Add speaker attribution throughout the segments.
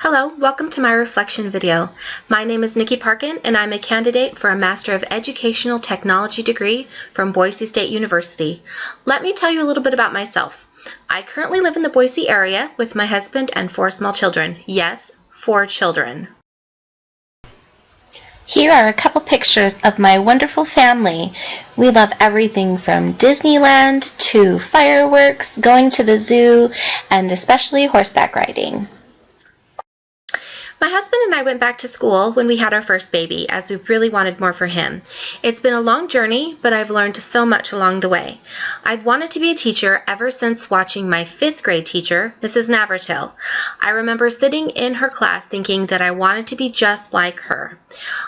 Speaker 1: Hello, welcome to my reflection video. My name is Nikki Parkin and I'm a candidate for a Master of Educational Technology degree from Boise State University. Let me tell you a little bit about myself. I currently live in the Boise area with my husband and 4 small children. Yes, 4 children.
Speaker 2: Here are a couple pictures of my wonderful family. We love everything from Disneyland to fireworks, going to the zoo, and especially horseback riding.
Speaker 1: My husband and I went back to school when we had our first baby, as we really wanted more for him. It's been a long journey, but I've learned so much along the way. I've wanted to be a teacher ever since watching my 5th grade teacher, Mrs. Navratil. I remember sitting in her class thinking that I wanted to be just like her.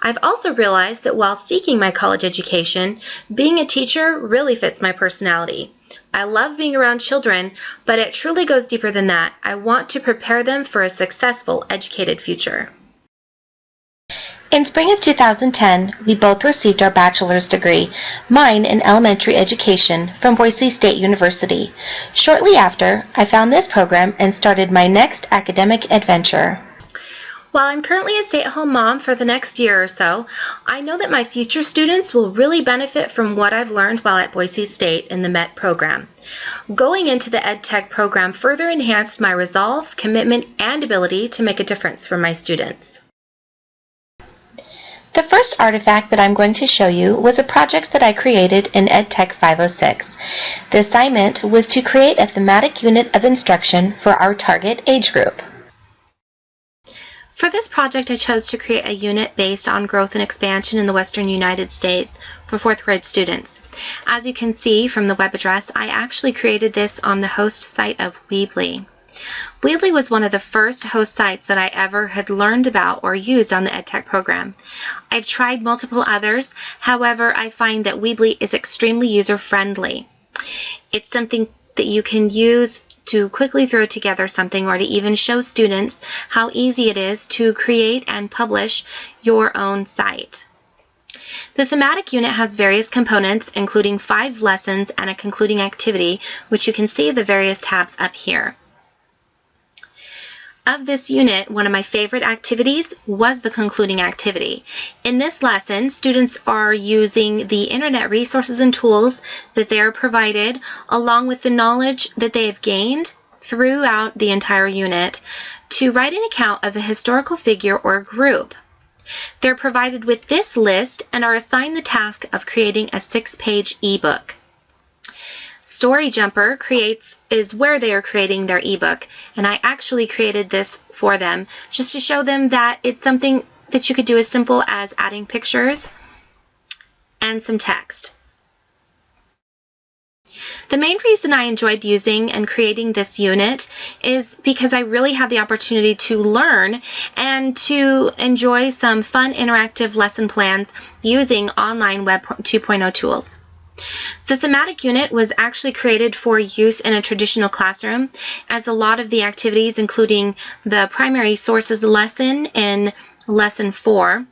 Speaker 1: I've also realized that while seeking my college education, being a teacher really fits my personality. I love being around children, but it truly goes deeper than that. I want to prepare them for a successful, educated future.
Speaker 2: In spring of 2010, we both received our bachelor's degree, mine in elementary education, from Boise State University. Shortly after, I found this program and started my next academic adventure.
Speaker 1: While I'm currently a stay-at-home mom for the next year or so, I know that my future students will really benefit from what I've learned while at Boise State in the M.E.T program. Going into the EdTech program further enhanced my resolve, commitment, and ability to make a difference for my students.
Speaker 2: The first artifact that I'm going to show you was a project that I created in EdTech 506. The assignment was to create a thematic unit of instruction for our target age group.
Speaker 1: For this project, I chose to create a unit based on growth and expansion in the Western United States for 4th grade students. As you can see from the web address, I actually created this on the host site of Weebly. Weebly was one of the first host sites that I ever had learned about or used on the EdTech program. I've tried multiple others, however, I find that Weebly is extremely user-friendly. It's something that you can use to quickly throw together something or to even show students how easy it is to create and publish your own site. The thematic unit has various components, including 5 lessons and a concluding activity, which you can see the various tabs up here. Of this unit, one of my favorite activities was the concluding activity. In this lesson, students are using the internet resources and tools that they are provided, along with the knowledge that they have gained throughout the entire unit, to write an account of a historical figure or group. They're provided with this list and are assigned the task of creating a 6-page ebook. Story Jumper is where they are creating their ebook, and I actually created this for them just to show them that it's something that you could do as simple as adding pictures and some text. The main reason I enjoyed using and creating this unit is because I really had the opportunity to learn and to enjoy some fun interactive lesson plans using online Web 2.0 tools. The thematic unit was actually created for use in a traditional classroom, as a lot of the activities, including the primary sources lesson in Lesson 4,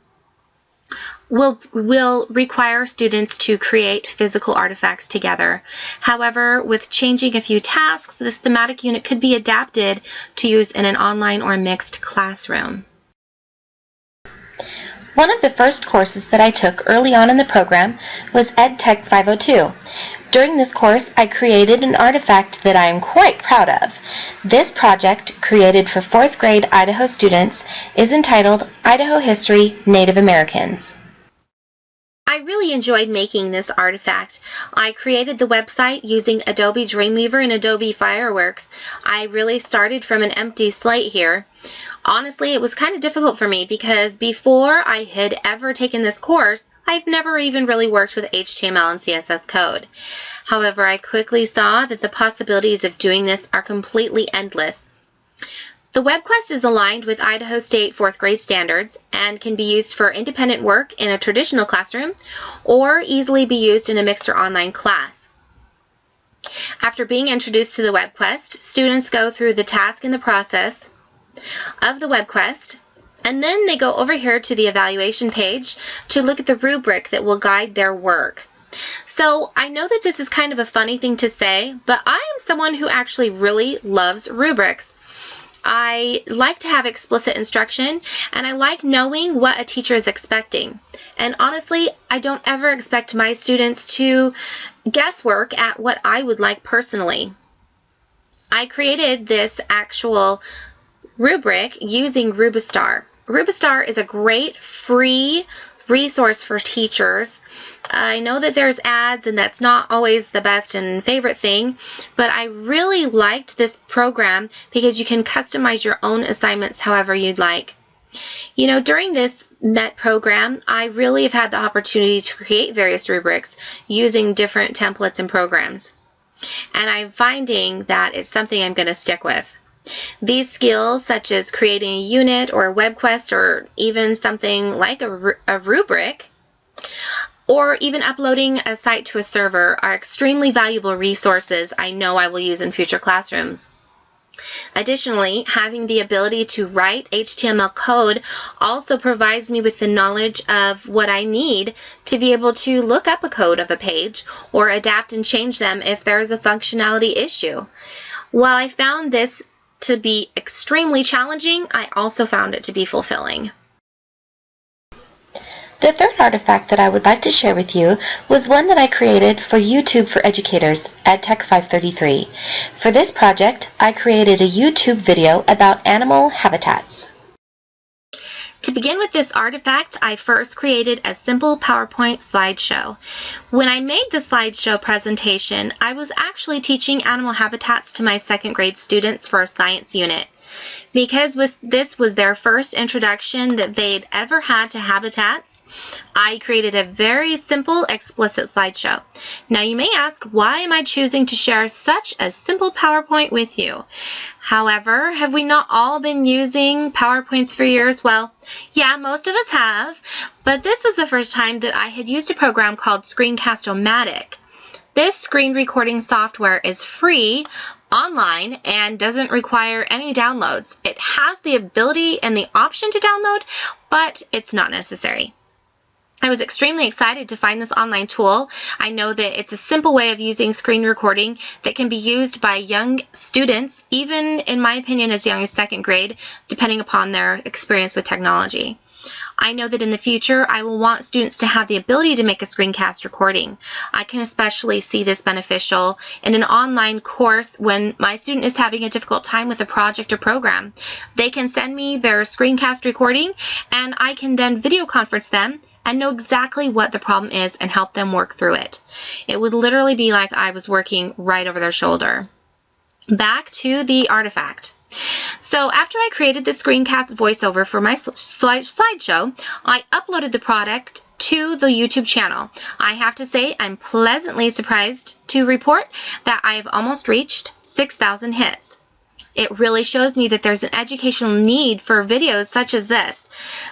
Speaker 1: will require students to create physical artifacts together. However, with changing a few tasks, this thematic unit could be adapted to use in an online or mixed classroom.
Speaker 2: One of the first courses that I took early on in the program was EdTech 502. During this course, I created an artifact that I am quite proud of. This project, created for 4th grade Idaho students, is entitled Idaho History Native Americans.
Speaker 1: I really enjoyed making this artifact. I created the website using Adobe Dreamweaver and Adobe Fireworks. I really started from an empty slate here. Honestly, it was kind of difficult for me because before I had ever taken this course, I've never even really worked with HTML and CSS code. However, I quickly saw that the possibilities of doing this are completely endless. The WebQuest is aligned with Idaho State 4th grade standards and can be used for independent work in a traditional classroom or easily be used in a mixed or online class. After being introduced to the WebQuest, students go through the task and the process of the WebQuest, and then they go over here to the evaluation page to look at the rubric that will guide their work. So I know that this is kind of a funny thing to say, but I am someone who actually really loves rubrics. I like to have explicit instruction, and I like knowing what a teacher is expecting. And honestly, I don't ever expect my students to guesswork at what I would like personally. I created this actual rubric using Rubistar. Rubistar is a great free resource for teachers. I know that there's ads and that's not always the best and favorite thing, but I really liked this program because you can customize your own assignments however you'd like. You know, during this M.E.T program, I really have had the opportunity to create various rubrics using different templates and programs. And I'm finding that it's something I'm going to stick with. These skills, such as creating a unit or a web quest or even something like a rubric, or even uploading a site to a server, are extremely valuable resources I know I will use in future classrooms. Additionally, having the ability to write HTML code also provides me with the knowledge of what I need to be able to look up a code of a page or adapt and change them if there is a functionality issue. While I found this to be extremely challenging, I also found it to be fulfilling.
Speaker 2: The third artifact that I would like to share with you was one that I created for YouTube for Educators, EdTech 533. For this project, I created a YouTube video about animal habitats.
Speaker 1: To begin with this artifact, I first created a simple PowerPoint slideshow. When I made the slideshow presentation, I was actually teaching animal habitats to my second grade students for a science unit. Because this was their first introduction that they'd ever had to habitats, I created a very simple, explicit slideshow. Now you may ask, why am I choosing to share such a simple PowerPoint with you? However, have we not all been using PowerPoints for years? Well, yeah, most of us have, but this was the first time that I had used a program called Screencast-O-Matic. This screen recording software is free, online, and doesn't require any downloads. It has the ability and the option to download, but it's not necessary. I was extremely excited to find this online tool. I know that it's a simple way of using screen recording that can be used by young students, even in my opinion as young as second grade, depending upon their experience with technology. I know that in the future I will want students to have the ability to make a screencast recording. I can especially see this beneficial in an online course when my student is having a difficult time with a project or program. They can send me their screencast recording and I can then video conference them and know exactly what the problem is and help them work through it. It would literally be like I was working right over their shoulder. Back to the artifact. So after I created the screencast voiceover for my slideshow, I uploaded the product to the YouTube channel. I have to say I'm pleasantly surprised to report that I have almost reached 6,000 hits. It really shows me that there's an educational need for videos such as this.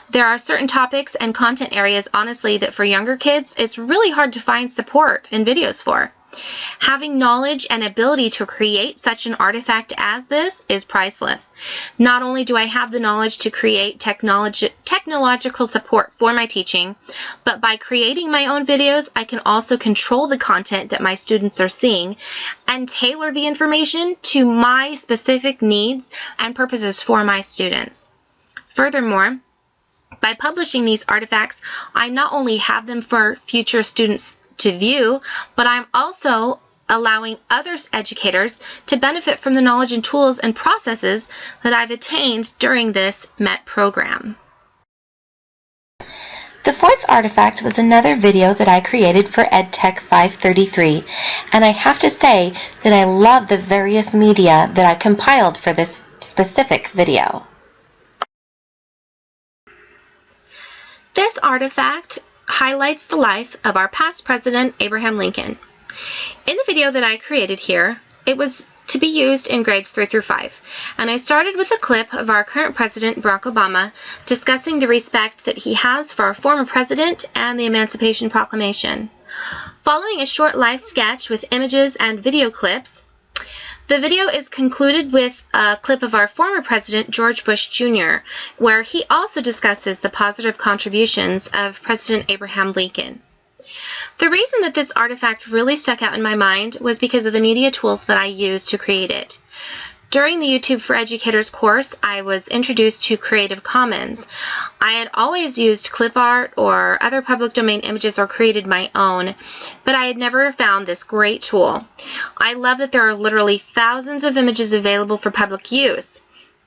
Speaker 1: There are certain topics and content areas, honestly, that for younger kids, it's really hard to find support in videos for. Having knowledge and ability to create such an artifact as this is priceless. Not only do I have the knowledge to create technological support for my teaching, but by creating my own videos, I can also control the content that my students are seeing and tailor the information to my specific needs and purposes for my students. Furthermore, by publishing these artifacts, I not only have them for future students to view, but I'm also allowing other educators to benefit from the knowledge and tools and processes that I've attained during this M.E.T program.
Speaker 2: The fourth artifact was another video that I created for EdTech 533, and I have to say that I love the various media that I compiled for this specific video.
Speaker 1: This artifact highlights the life of our past president, Abraham Lincoln. In the video that I created here, it was to be used in grades 3 through 5, and I started with a clip of our current president, Barack Obama, discussing the respect that he has for our former president and the Emancipation Proclamation. Following a short live sketch with images and video clips, the video is concluded with a clip of our former president, George Bush Jr., where he also discusses the positive contributions of President Abraham Lincoln. The reason that this artifact really stuck out in my mind was because of the media tools that I used to create it. During the YouTube for Educators course, I was introduced to Creative Commons. I had always used clip art or other public domain images or created my own, but I had never found this great tool. I love that there are literally thousands of images available for public use.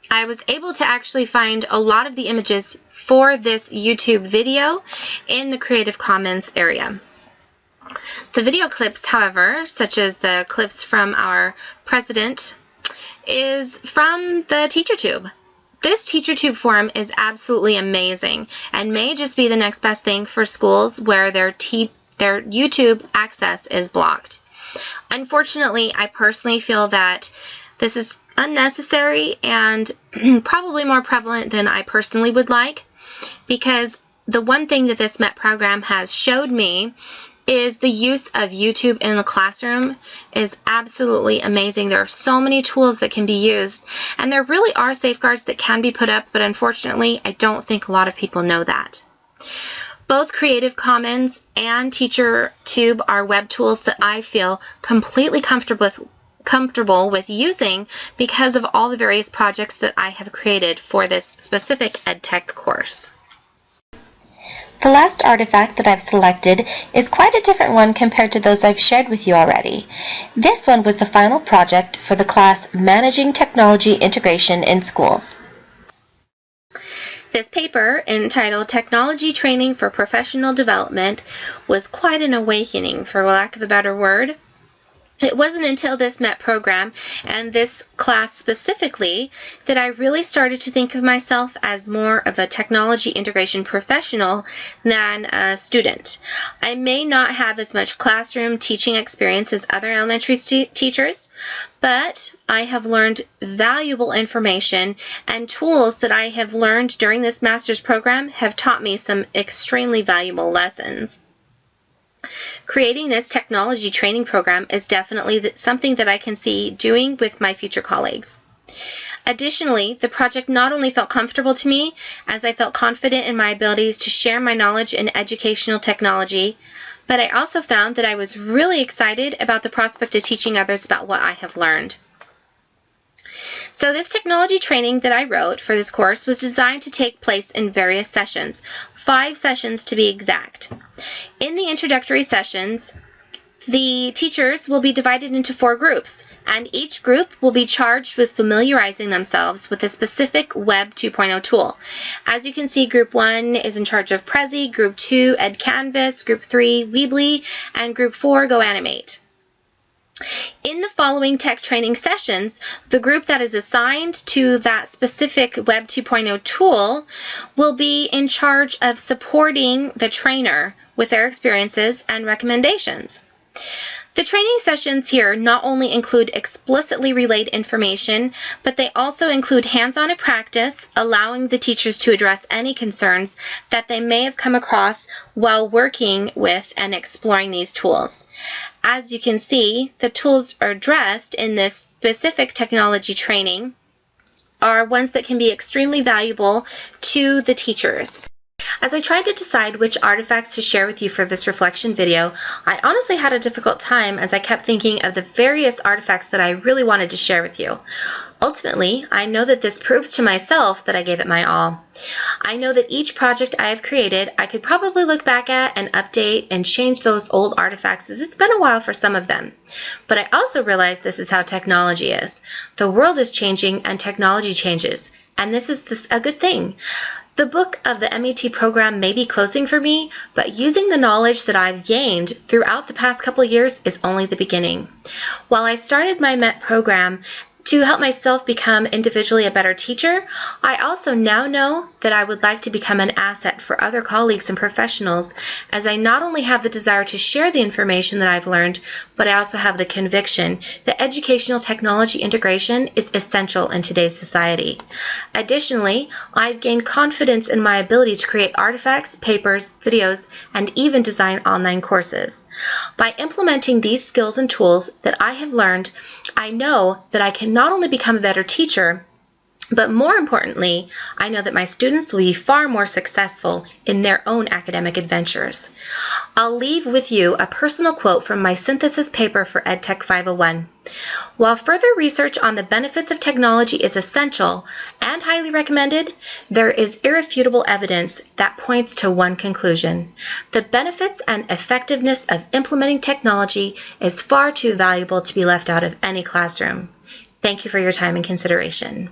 Speaker 1: I was able to actually find a lot of the images for this YouTube video in the Creative Commons area. The video clips, however, such as the clips from our president, is from the TeacherTube. This TeacherTube forum is absolutely amazing and may just be the next best thing for schools where their YouTube access is blocked. Unfortunately, I personally feel that this is unnecessary and probably more prevalent than I personally would like, because the one thing that this M.E.T program has showed me is the use of YouTube in the classroom is absolutely amazing. There are so many tools that can be used, and there really are safeguards that can be put up, but unfortunately, I don't think a lot of people know that. Both Creative Commons and TeacherTube are web tools that I feel completely comfortable with using because of all the various projects that I have created for this specific EdTech course.
Speaker 2: The last artifact that I've selected is quite a different one compared to those I've shared with you already. This one was the final project for the class Managing Technology Integration in Schools.
Speaker 1: This paper, entitled Technology Training for Professional Development, was quite an awakening, for lack of a better word. It wasn't until this M.E.T program and this class specifically that I really started to think of myself as more of a technology integration professional than a student. I may not have as much classroom teaching experience as other elementary teachers, but I have learned valuable information, and tools that I have learned during this master's program have taught me some extremely valuable lessons. Creating this technology training program is definitely something that I can see doing with my future colleagues. Additionally, the project not only felt comfortable to me, as I felt confident in my abilities to share my knowledge in educational technology, but I also found that I was really excited about the prospect of teaching others about what I have learned. So this technology training that I wrote for this course was designed to take place in various sessions, 5 sessions to be exact. In the introductory sessions, the teachers will be divided into 4 groups, and each group will be charged with familiarizing themselves with a specific Web 2.0 tool. As you can see, Group 1 is in charge of Prezi, Group 2 EdCanvas, Group 3 Weebly, and Group 4 GoAnimate. In the following tech training sessions, the group that is assigned to that specific Web 2.0 tool will be in charge of supporting the trainer with their experiences and recommendations. The training sessions here not only include explicitly relayed information, but they also include hands-on practice, allowing the teachers to address any concerns that they may have come across while working with and exploring these tools. As you can see, the tools addressed in this specific technology training are ones that can be extremely valuable to the teachers. As I tried to decide which artifacts to share with you for this reflection video, I honestly had a difficult time as I kept thinking of the various artifacts that I really wanted to share with you. Ultimately, I know that this proves to myself that I gave it my all. I know that each project I have created, I could probably look back at and update and change those old artifacts, as it's been a while for some of them. But I also realize this is how technology is. The world is changing and technology changes, and this is a good thing. The book of the M.E.T program may be closing for me, but using the knowledge that I've gained throughout the past couple years is only the beginning. While I started my M.E.T program to help myself become individually a better teacher, I also now know that I would like to become an asset for other colleagues and professionals, as I not only have the desire to share the information that I've learned, but I also have the conviction that educational technology integration is essential in today's society. Additionally, I've gained confidence in my ability to create artifacts, papers, videos, and even design online courses. By implementing these skills and tools that I have learned, I know that I can not only become a better teacher, but more importantly, I know that my students will be far more successful in their own academic adventures. I'll leave with you a personal quote from my synthesis paper for EdTech 501. While further research on the benefits of technology is essential and highly recommended, there is irrefutable evidence that points to one conclusion. The benefits and effectiveness of implementing technology is far too valuable to be left out of any classroom. Thank you for your time and consideration.